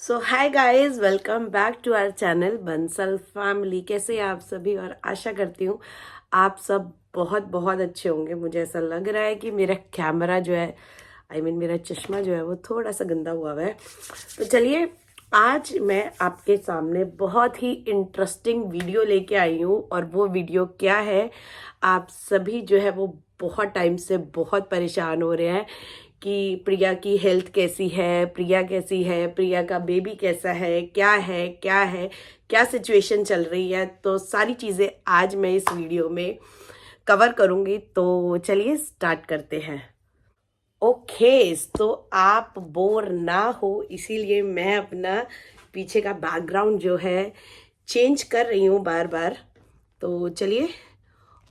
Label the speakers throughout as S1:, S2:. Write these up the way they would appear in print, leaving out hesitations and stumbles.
S1: So hi guys, welcome back to our channel Bansal family. कैसे हैं आप सभी? और आशा करती हूँ आप सब बहुत बहुत अच्छे होंगे। मुझे ऐसा लग रहा है कि मेरा कैमरा जो है मेरा चश्मा जो है वो थोड़ा सा गंदा हुआ है। तो चलिए, आज मैं आपके सामने बहुत ही इंटरेस्टिंग वीडियो लेके आई हूँ। और वो वीडियो क्या है, आप सभी जो है वो बहुत टाइम से बहुत परेशान हो रहे हैं कि प्रिया की हेल्थ कैसी है, प्रिया कैसी है, प्रिया का बेबी कैसा है, क्या सिचुएशन चल रही है। तो सारी चीज़ें आज मैं इस वीडियो में कवर करूँगी। तो चलिए स्टार्ट करते हैं। ओके, तो आप बोर ना हो इसीलिए मैं अपना पीछे का बैकग्राउंड जो है चेंज कर रही हूँ बार बार। तो चलिए,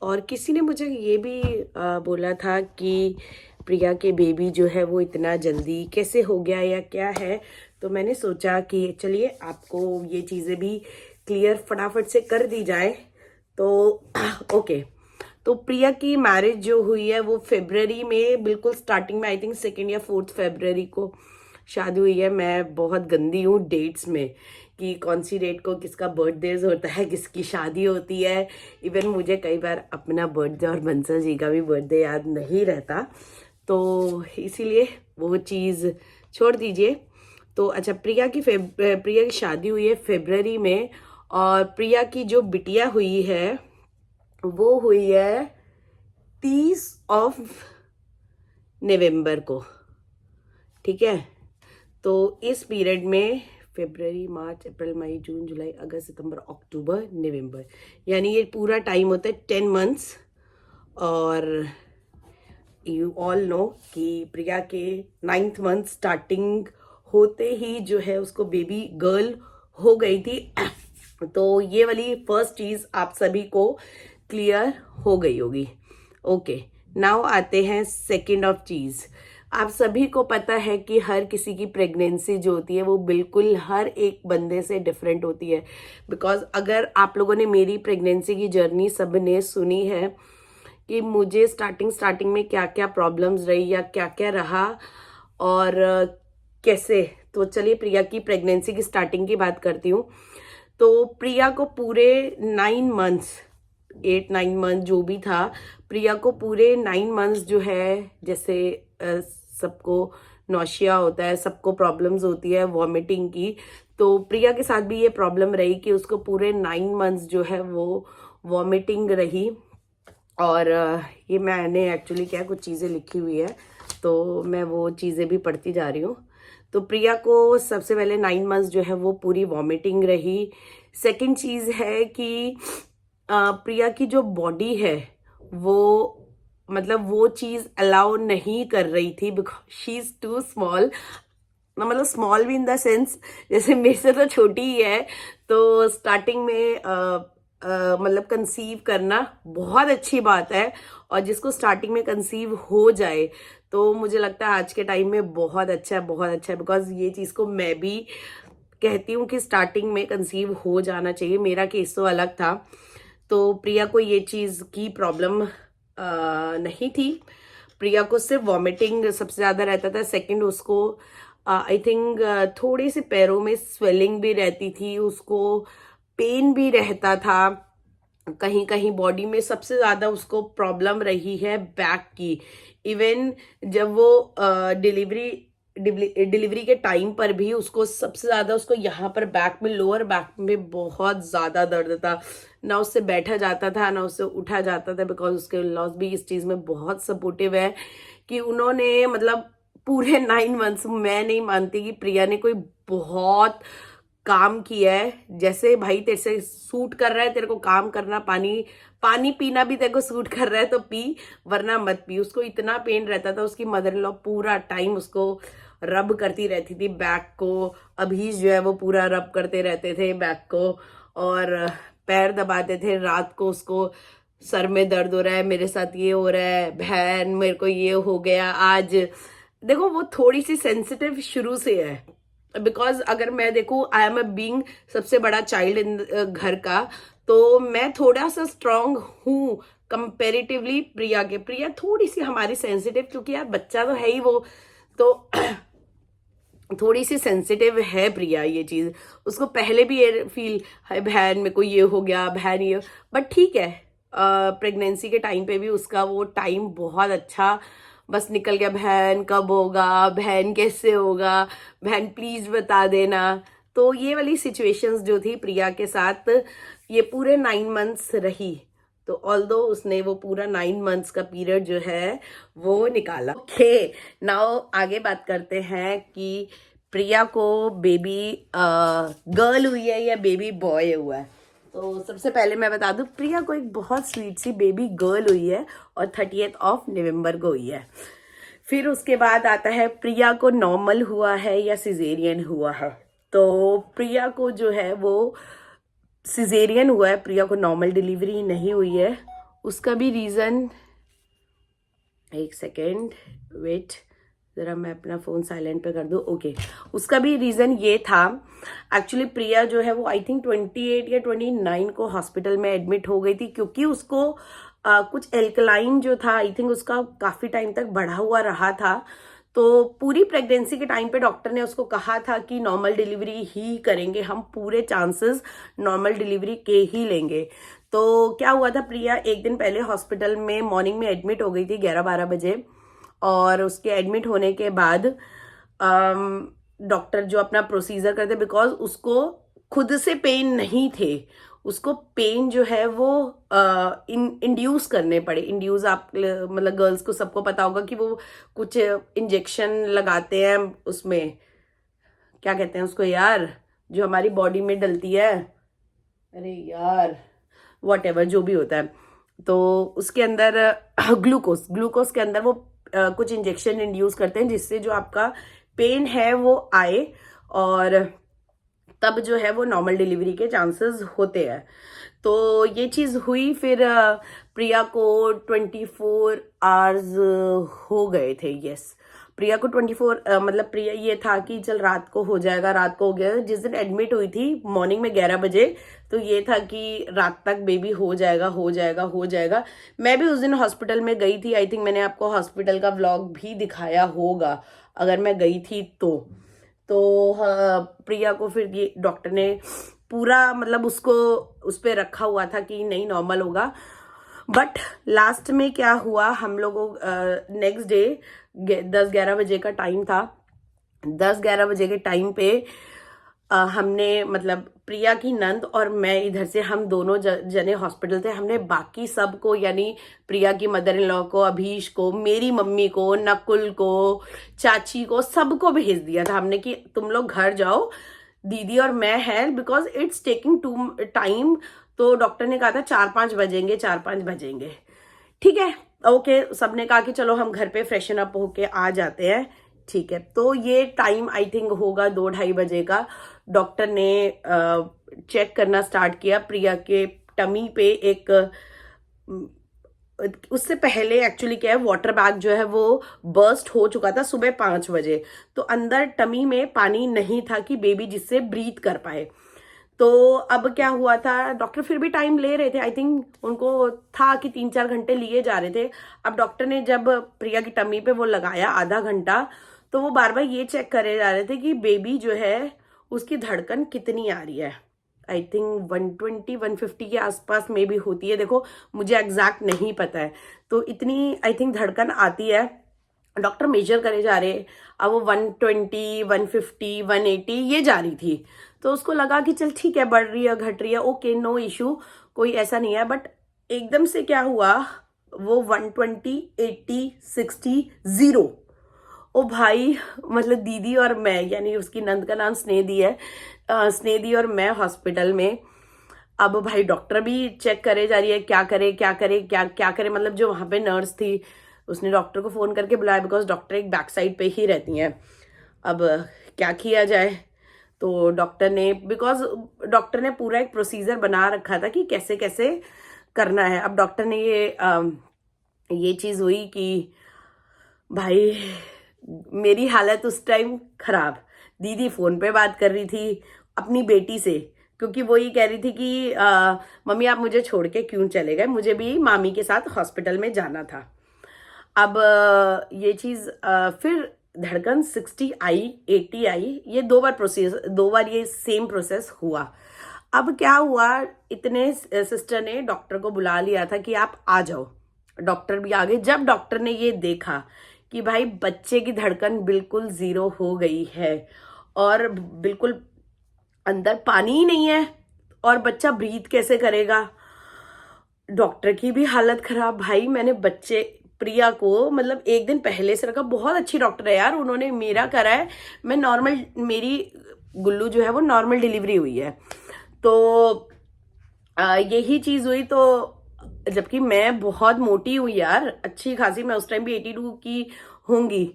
S1: और किसी ने मुझे ये भी बोला था कि प्रिया के बेबी जो है वो इतना जल्दी कैसे हो गया या क्या है। तो मैंने सोचा कि चलिए आपको ये चीज़ें भी क्लियर फटाफट से कर दी जाए। तो ओके, तो प्रिया की मैरिज जो हुई है वो फेब्रवरी में, बिल्कुल स्टार्टिंग में, आई थिंक 2 या 4 फरवरी को शादी हुई है। मैं बहुत गंदी हूँ डेट्स में कि कौन सी डेट को किसका बर्थडे होता है, किसकी शादी होती है। इवन मुझे कई बार अपना बर्थडे और बंसल जी का भी बर्थडे याद नहीं रहता। तो इसीलिए वो चीज़ छोड़ दीजिए। तो अच्छा, प्रिया की शादी हुई है फेब्रवरी में। और प्रिया की जो बिटिया हुई है वो हुई है 30 नवंबर को। ठीक है, तो इस पीरियड में फरवरी, मार्च, अप्रैल, मई, जून, जुलाई, अगस्त, सितंबर, अक्टूबर, नवंबर, यानी ये पूरा टाइम होता है 10 मंथ्स। और यू ऑल नो कि प्रिया के 9th मंथ स्टार्टिंग होते ही जो है उसको बेबी गर्ल हो गई थी। तो ये वाली फर्स्ट चीज आप सभी को क्लियर हो गई होगी। ओके, नाउ आते हैं सेकेंड ऑफ चीज। आप सभी को पता है कि हर किसी की प्रेगनेंसी जो होती है वो बिल्कुल हर एक बंदे से डिफरेंट होती है। बिकॉज अगर आप लोगों ने मेरी प्रेगनेंसी की जर्नी सब ने सुनी है कि मुझे स्टार्टिंग स्टार्टिंग में क्या क्या प्रॉब्लम्स रही या क्या क्या रहा और कैसे। तो चलिए प्रिया की प्रेगनेंसी की स्टार्टिंग की बात करती हूँ। तो प्रिया को पूरे 9 मंथ्स, 8 9 मंथ जो भी था, प्रिया को पूरे 9 मंथ्स जो है, जैसे सबको नौशिया होता है, सबको प्रॉब्लम्स होती है वॉमिटिंग की। तो प्रिया के साथ भी ये प्रॉब्लम रही कि उसको पूरे 9 मंथ्स जो है वो वॉमिटिंग रही। और ये मैंने एक्चुअली क्या कुछ चीज़ें लिखी हुई है, तो मैं वो चीज़ें भी पढ़ती जा रही हूँ। तो प्रिया को सबसे पहले 9 मंथ्स जो है वो पूरी वॉमिटिंग रही। सेकंड चीज़ है कि प्रिया की जो बॉडी है वो, मतलब वो चीज़ अलाउ नहीं कर रही थी because she is too small. मतलब स्मॉल भी इन द सेंस, जैसे मेरे से तो छोटी ही है। तो स्टार्टिंग में मतलब कंसीव करना बहुत अच्छी बात है। और जिसको स्टार्टिंग में कंसीव हो जाए तो मुझे लगता है आज के टाइम में बहुत अच्छा है, बहुत अच्छा है। बिकॉज ये चीज़ को मैं भी कहती हूँ कि स्टार्टिंग में कंसीव हो जाना चाहिए। मेरा केस तो अलग था। तो प्रिया को ये चीज़ की प्रॉब्लम नहीं थी। प्रिया को सिर्फ वॉमिटिंग सबसे ज़्यादा रहता था। सेकंड, उसको आई थिंक थोड़ी सी पैरों में स्वेलिंग भी रहती थी, उसको पेन भी रहता था कहीं कहीं बॉडी में। सबसे ज़्यादा उसको प्रॉब्लम रही है बैक की। इवन जब वो डिलीवरी डिलीवरी के टाइम पर भी उसको सबसे ज़्यादा, उसको यहाँ पर बैक में, लोअर बैक में बहुत ज़्यादा दर्द था। ना उससे बैठा जाता था ना उससे उठा जाता था। बिकॉज उसके लॉस भी इस चीज़ में बहुत सपोर्टिव है कि उन्होंने, मतलब पूरे 9 मंथ्स, मैं नहीं मानती कि प्रिया ने कोई बहुत काम किया है। जैसे भाई तेरे से सूट कर रहा है, तेरे को काम करना, पानी पानी पीना भी तेरे को सूट कर रहा है तो पी, वरना मत पी। उसको इतना पेन रहता था। उसकी मदर इन लॉ पूरा टाइम उसको रब करती रहती थी बैक को। अभी जो है वो पूरा रब करते रहते थे बैक को और पैर दबाते थे। रात को उसको सर में दर्द हो रहा है, मेरे साथ ये हो रहा है, बहन मेरे को ये हो गया आज। देखो वो थोड़ी सी सेंसिटिव शुरू से है। बिकॉज अगर मैं देखूं, आई एम अ बीइंग सबसे बड़ा चाइल्ड इन घर का, तो मैं थोड़ा सा स्ट्रांग हूँ कंपेरेटिवली प्रिया के। प्रिया थोड़ी सी हमारी सेंसिटिव, क्योंकि यार बच्चा तो है ही वो। तो थोड़ी सी सेंसिटिव है प्रिया ये चीज़। उसको पहले भी ये फील है बहन मेरे को ये हो गया, बहन ये, बट ठीक है, प्रेगनेंसी के टाइम पे भी उसका वो टाइम बहुत अच्छा बस निकल गया। बहन कब होगा, बहन कैसे होगा, बहन प्लीज बता देना। तो ये वाली सिचुएशंस जो थी प्रिया के साथ ये पूरे 9 मंथ्स रही। तो ऑल्दो उसने वो पूरा 9 मंथ्स का पीरियड जो है वो निकाला। ओके, नाउ आगे बात करते हैं कि प्रिया को बेबी गर्ल हुई है या बेबी बॉय हुआ है। तो सबसे पहले मैं बता दूं, प्रिया को एक बहुत स्वीट सी बेबी गर्ल हुई है और 30 नवंबर को हुई है। फिर उसके बाद आता है प्रिया को नॉर्मल हुआ है या सिजेरियन हुआ है। तो प्रिया को जो है वो सिजेरियन हुआ है, प्रिया को नॉर्मल डिलीवरी नहीं हुई है। उसका भी रीज़न, एक सेकेंड वेट, ज़रा मैं अपना फ़ोन साइलेंट पे कर दूँ। ओके, उसका भी रीज़न ये था, एक्चुअली प्रिया जो है वो आई थिंक 28 या 29 को हॉस्पिटल में एडमिट हो गई थी, क्योंकि उसको कुछ एल्कलाइन जो था आई थिंक उसका काफ़ी टाइम तक बढ़ा हुआ रहा था। तो पूरी प्रेगनेंसी के टाइम पे डॉक्टर ने उसको कहा था कि नॉर्मल डिलीवरी ही करेंगे हम, पूरे चांसेस नॉर्मल डिलीवरी के ही लेंगे। तो क्या हुआ था, प्रिया एक दिन पहले हॉस्पिटल में मॉर्निंग में एडमिट हो गई थी 11-12 बजे। और उसके एडमिट होने के बाद डॉक्टर जो अपना प्रोसीजर करते, बिकॉज उसको खुद से पेन नहीं थे, उसको पेन जो है वो इंड्यूस करने पड़े। इंड्यूस आप मतलब गर्ल्स को सबको पता होगा कि वो कुछ इंजेक्शन लगाते हैं, उसमें क्या कहते हैं उसको यार, जो हमारी बॉडी में डलती है, अरे यार वॉट एवर जो भी होता है। तो उसके अंदर ग्लूकोज के अंदर वो कुछ इंजेक्शन इंड्यूस करते हैं जिससे जो आपका पेन है वो आए, और तब जो है वो नॉर्मल डिलीवरी के चांसेस होते हैं। तो ये चीज़ हुई। फिर प्रिया को 24 आवर्स हो गए थे। यस, प्रिया को 24 मतलब प्रिया ये था कि चल रात को हो जाएगा, रात को हो गया। जिस दिन एडमिट हुई थी मॉर्निंग में 11 बजे, तो ये था कि रात तक बेबी हो जाएगा हो जाएगा हो जाएगा। मैं भी उस दिन हॉस्पिटल में गई थी, आई थिंक मैंने आपको हॉस्पिटल का व्लॉग भी दिखाया होगा अगर मैं गई थी तो प्रिया को फिर ये डॉक्टर ने पूरा मतलब उसको उस पर रखा हुआ था कि नहीं नॉर्मल होगा। बट लास्ट में क्या हुआ, हम लोगों नेक्स्ट डे 10-11 बजे का टाइम था। 10-11 बजे के टाइम पे हमने मतलब प्रिया की नंद और मैं इधर से हम दोनों जने हॉस्पिटल थे। हमने बाकी सबको यानी प्रिया की मदर इन लॉ को, अभीश को, मेरी मम्मी को, नकुल को, चाची को, सबको भेज दिया था हमने कि तुम लोग घर जाओ, दीदी और मैं है, because it's taking too time. तो डॉक्टर ने कहा था 4-5 बजेंगे, 4-5 बजेंगे। ठीक है, ओके, सबने कहा कि चलो हम घर पे फ्रेशन अप होके आ जाते हैं। ठीक है, तो ये टाइम आई थिंक होगा 2-2:30 बजे का। डॉक्टर ने चेक करना स्टार्ट किया प्रिया के टमी पे। एक उससे पहले एक्चुअली क्या है, वाटर बैग जो है वो बर्स्ट हो चुका था सुबह 5 बजे। तो अंदर टमी में पानी नहीं था कि बेबी जिससे ब्रीथ कर पाए। तो अब क्या हुआ था, डॉक्टर फिर भी टाइम ले रहे थे, आई थिंक उनको था कि 3-4 घंटे लिए जा रहे थे। अब डॉक्टर ने जब प्रिया की टमी पे वो लगाया आधा घंटा, तो वो बार बार ये चेक करे जा रहे थे कि बेबी जो है उसकी धड़कन कितनी आ रही है। आई थिंक 120-150 के आसपास में भी होती है, देखो मुझे एग्जैक्ट नहीं पता है। तो इतनी आई थिंक धड़कन आती है। डॉक्टर मेजर करे जा रहे, अब वो 120, 150, 180 ये जा रही थी। तो उसको लगा कि चल ठीक है, बढ़ रही है घट रही है, ओके नो इशू, कोई ऐसा नहीं है। बट एकदम से क्या हुआ, वो 120, 80, 60, 0। ओ भाई, मतलब दीदी और मैं, यानी उसकी नंद का नाम स्नेहदी है, स्नेहदी और मैं हॉस्पिटल में। अब भाई डॉक्टर भी चेक करे जा रही है, क्या करे क्या करे क्या क्या करे, मतलब जो वहां पे नर्स थी उसने डॉक्टर को फोन करके बुलाया, बिकॉज डॉक्टर एक बैक साइड पे ही रहती हैं। अब क्या किया जाए, तो डॉक्टर ने, बिकॉज डॉक्टर ने पूरा एक प्रोसीजर बना रखा था कि कैसे कैसे करना है। अब डॉक्टर ने ये चीज हुई कि भाई मेरी हालत उस टाइम खराब। दीदी फोन पे बात कर रही थी अपनी बेटी से, क्योंकि वो ये कह रही थी कि मम्मी आप मुझे छोड़ के क्यों चले गए, मुझे भी मामी के साथ हॉस्पिटल में जाना था। अब ये चीज फिर धड़कन 60 आई, 80 आई, ये 2 बार ये सेम प्रोसेस हुआ। अब क्या हुआ, इतने सिस्टर ने डॉक्टर को बुला लिया था कि आप आ जाओ, डॉक्टर भी आ गए। जब डॉक्टर ने ये देखा कि भाई बच्चे की धड़कन बिल्कुल 0 हो गई है और बिल्कुल अंदर पानी ही नहीं है और बच्चा ब्रीथ कैसे करेगा, डॉक्टर की भी हालत खराब। भाई मैंने बच्चे प्रिया को मतलब एक दिन पहले से रखा, बहुत अच्छी डॉक्टर है यार, उन्होंने मेरा करा है, मैं नॉर्मल, मेरी गुल्लू जो है वो नॉर्मल डिलीवरी हुई है। तो यही चीज हुई। तो जबकि मैं बहुत मोटी हुई यार, अच्छी खासी, मैं उस टाइम भी 82 की होंगी।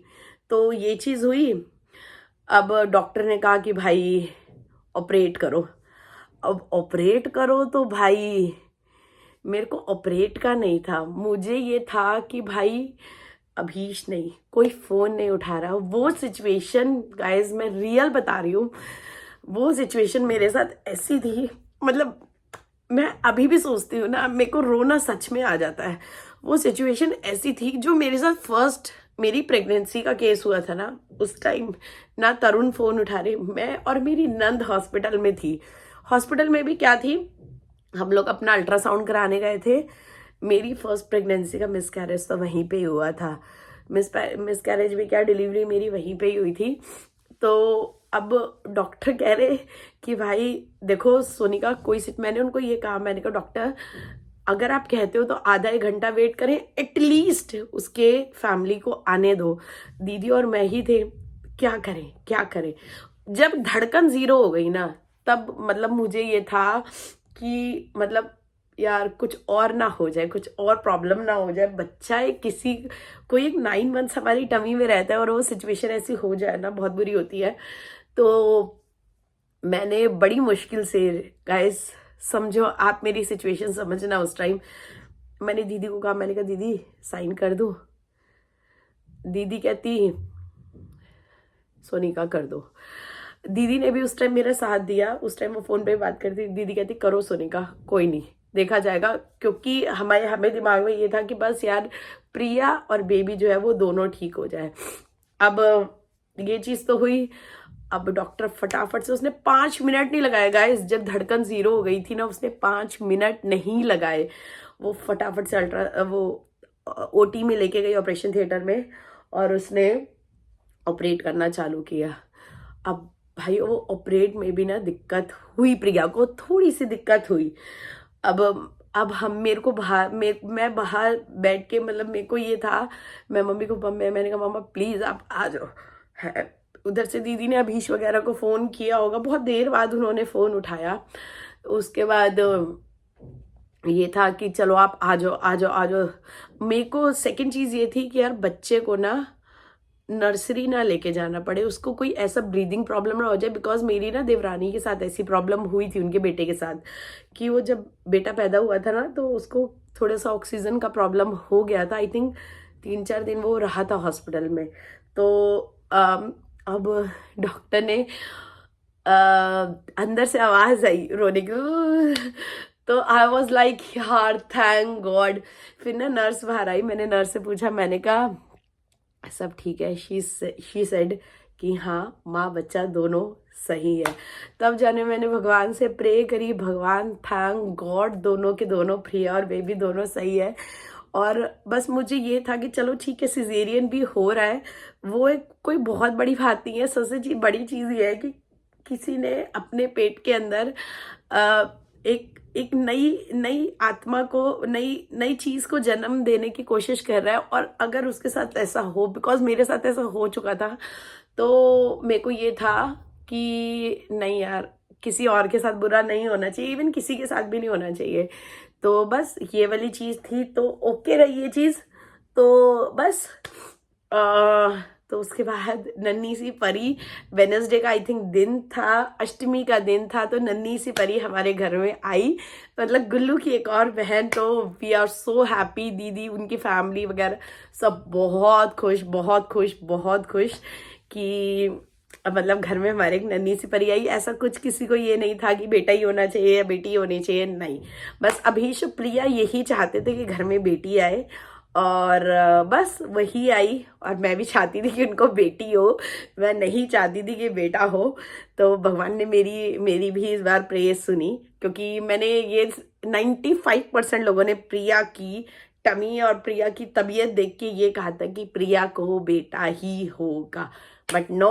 S1: तो ये चीज हुई। अब डॉक्टर ने कहा कि भाई ऑपरेट करो। अब ऑपरेट करो तो भाई मेरे को ऑपरेट का नहीं था, मुझे ये था कि भाई अभीश नहीं, कोई फोन नहीं उठा रहा। वो सिचुएशन गाइस मैं रियल बता रही हूँ, वो सिचुएशन मेरे साथ ऐसी थी, मतलब मैं अभी भी सोचती हूँ ना, मेरे को रोना सच में आ जाता है। वो सिचुएशन ऐसी थी जो मेरे साथ फर्स्ट मेरी प्रेगनेंसी का केस हुआ था ना, उस टाइम ना तरुण फोन उठा रहे, मैं और मेरी नंद हॉस्पिटल में थी। हॉस्पिटल में भी क्या थी, हम लोग अपना अल्ट्रासाउंड कराने गए थे। मेरी फर्स्ट प्रेगनेंसी का मिसकैरेज तो वहीं पे ही हुआ था। मिसकैरेज भी क्या, डिलीवरी मेरी वहीं पे ही हुई थी। तो अब डॉक्टर कह रहे कि भाई देखो सोनिका कोई मैंने उनको ये कहा, मैंने कहा डॉक्टर अगर आप कहते हो तो आधा 1 घंटा वेट करें, एटलीस्ट उसके फैमिली को आने दो। दीदी और मैं ही थे, क्या करें क्या करें। जब धड़कन 0 हो गई ना, तब मतलब मुझे ये था कि मतलब यार कुछ और ना हो जाए, कुछ और प्रॉब्लम ना हो जाए, बच्चा एक किसी कोई एक 9 मंथ्स हमारी टमी में रहता है और वो सिचुएशन ऐसी हो जाए ना, बहुत बुरी होती है। तो मैंने बड़ी मुश्किल से, गाइस समझो, आप मेरी सिचुएशन समझना, उस टाइम मैंने दीदी को कहा, मैंने कहा दीदी साइन कर दो। दीदी कहती सोनिका कर दो। दीदी ने भी उस टाइम मेरा साथ दिया, उस टाइम वो फोन पे बात करती, दीदी कहती करो सोनिका, कोई नहीं देखा जाएगा, क्योंकि हमें दिमाग में ये था कि बस यार प्रिया और बेबी जो है वो दोनों ठीक हो जाए। अब ये चीज तो हुई। अब डॉक्टर फटाफट से, उसने 5 मिनट नहीं लगाए गाइस, जब धड़कन 0 हो गई थी ना, उसने 5 मिनट नहीं लगाए। वो फटाफट से वो ओटी में लेके गई, ऑपरेशन थिएटर में, और उसने ऑपरेट करना चालू किया। अब भाई वो ऑपरेट में भी ना दिक्कत हुई, प्रिया को थोड़ी सी दिक्कत हुई। अब हम मेरे को बाहर मैं बाहर बैठ के, मतलब मेरे को ये था, मैं मम्मी को मैंने कहा मम्मा प्लीज आप आ जाओ। है उधर से दीदी ने अभीश वगैरह को फोन किया होगा, बहुत देर बाद उन्होंने फोन उठाया। उसके बाद ये था कि चलो आप आ जाओ आ जाओ आ जाओ। मेरे को सेकंड चीज ये थी कि यार बच्चे को ना नर्सरी ना लेके जाना पड़े, उसको कोई ऐसा ब्रीदिंग प्रॉब्लम ना हो जाए। बिकॉज मेरी ना देवरानी के साथ ऐसी प्रॉब्लम हुई थी उनके बेटे के साथ, कि वो जब बेटा पैदा हुआ था ना, तो उसको थोड़ा सा ऑक्सीजन का प्रॉब्लम हो गया था। आई थिंक 3-4 दिन वो रहा था हॉस्पिटल में। तो अब डॉक्टर ने अंदर से आवाज आई रोने की, तो आई वॉज लाइक यार थैंक गॉड। फिर ना नर्स बाहर आई, मैंने नर्स से पूछा, मैंने कहा सब ठीक है। शी सेड कि हाँ माँ बच्चा दोनों सही है। तब जाने मैंने भगवान से प्रे करी, भगवान थैंक गॉड दोनों के दोनों, प्रिया और बेबी दोनों सही है। और बस मुझे ये था कि चलो ठीक है, सिजेरियन भी हो रहा है, वो एक कोई बहुत बड़ी बात नहीं है। सबसे बड़ी चीज़ ये है कि किसी ने अपने पेट के अंदर एक नई आत्मा को, नई चीज को जन्म देने की कोशिश कर रहा है। और अगर उसके साथ ऐसा हो, बिकॉज मेरे साथ ऐसा हो चुका था, तो मेरे को ये था कि नहीं यार किसी और के साथ बुरा नहीं होना चाहिए, इवन किसी के साथ भी नहीं होना चाहिए। तो बस ये वाली चीज थी, तो ओके रही ये चीज। तो बस तो उसके बाद नन्ही सी परी, वेनसडे का आई थिंक दिन था, अष्टमी का दिन था, तो नन्ही सी परी हमारे घर में आई, मतलब गुल्लू की एक और बहन। तो वी आर सो हैप्पी, दीदी उनकी फैमिली वगैरह सब बहुत खुश बहुत खुश बहुत खुश कि मतलब घर में हमारे एक नन्ही सी परी आई। ऐसा कुछ किसी को ये नहीं था कि बेटा ही होना चाहिए या बेटी होनी चाहिए, नहीं, बस अभीश प्रिया यही चाहते थे कि घर में बेटी आए। और बस वही आई। और मैं भी चाहती थी कि उनको बेटी हो, मैं नहीं चाहती थी कि बेटा हो। तो भगवान ने मेरी भी इस बार प्रेयर सुनी, क्योंकि मैंने ये 95% लोगों ने प्रिया की टमी और प्रिया की तबीयत देख के ये कहा था कि प्रिया को बेटा ही होगा। But no,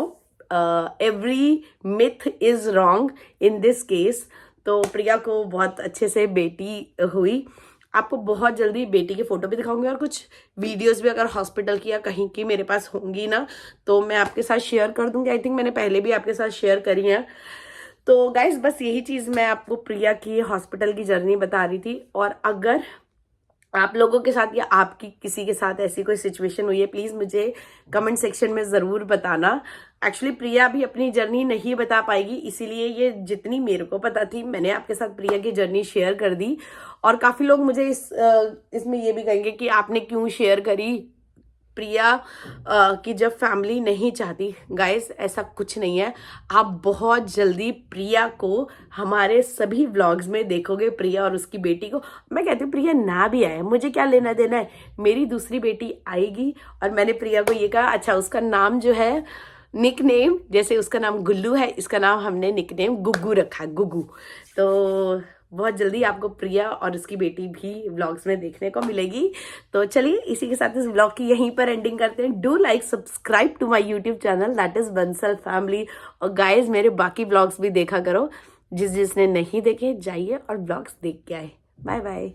S1: every myth is wrong in this case. तो प्रिया को बहुत अच्छे से बेटी हुई। आपको बहुत जल्दी बेटी के फोटो भी दिखाऊंगी, और कुछ वीडियोस भी अगर हॉस्पिटल की या कहीं की मेरे पास होंगी ना, तो मैं आपके साथ शेयर कर दूंगी। आई थिंक मैंने पहले भी आपके साथ शेयर करी है। तो गाइज बस यही चीज मैं आपको प्रिया की हॉस्पिटल की जर्नी बता रही थी। और अगर आप लोगों के साथ या आपकी किसी के साथ ऐसी कोई सिचुएशन हुई है, प्लीज मुझे कमेंट सेक्शन में जरूर बताना। एक्चुअली प्रिया भी अपनी जर्नी नहीं बता पाएगी, इसीलिए ये जितनी मेरे को पता थी मैंने आपके साथ प्रिया की जर्नी शेयर कर दी। और काफी लोग मुझे इसमें ये भी कहेंगे कि आपने क्यों शेयर करी प्रिया की जब फैमिली नहीं चाहती। गाइस ऐसा कुछ नहीं है, आप बहुत जल्दी प्रिया को हमारे सभी व्लॉग्स में देखोगे, प्रिया और उसकी बेटी को। मैं कहती हूँ प्रिया ना भी आए, मुझे क्या लेना देना है, मेरी दूसरी बेटी आएगी। और मैंने प्रिया को ये कहा, अच्छा उसका नाम जो है निक नेम, जैसे उसका नाम गुल्लू है, इसका नाम हमने निक नेम गुग्गू रखा है, गुग्गू। तो बहुत जल्दी आपको प्रिया और उसकी बेटी भी व्लॉग्स में देखने को मिलेगी। तो चलिए इसी के साथ इस व्लॉग की यहीं पर एंडिंग करते हैं। Do like subscribe to my YouTube channel, that is Bansal family. और गाइज मेरे बाकी व्लॉग्स भी देखा करो, जिसने नहीं देखे जाइए और व्लॉग्स देख के आए। Bye bye.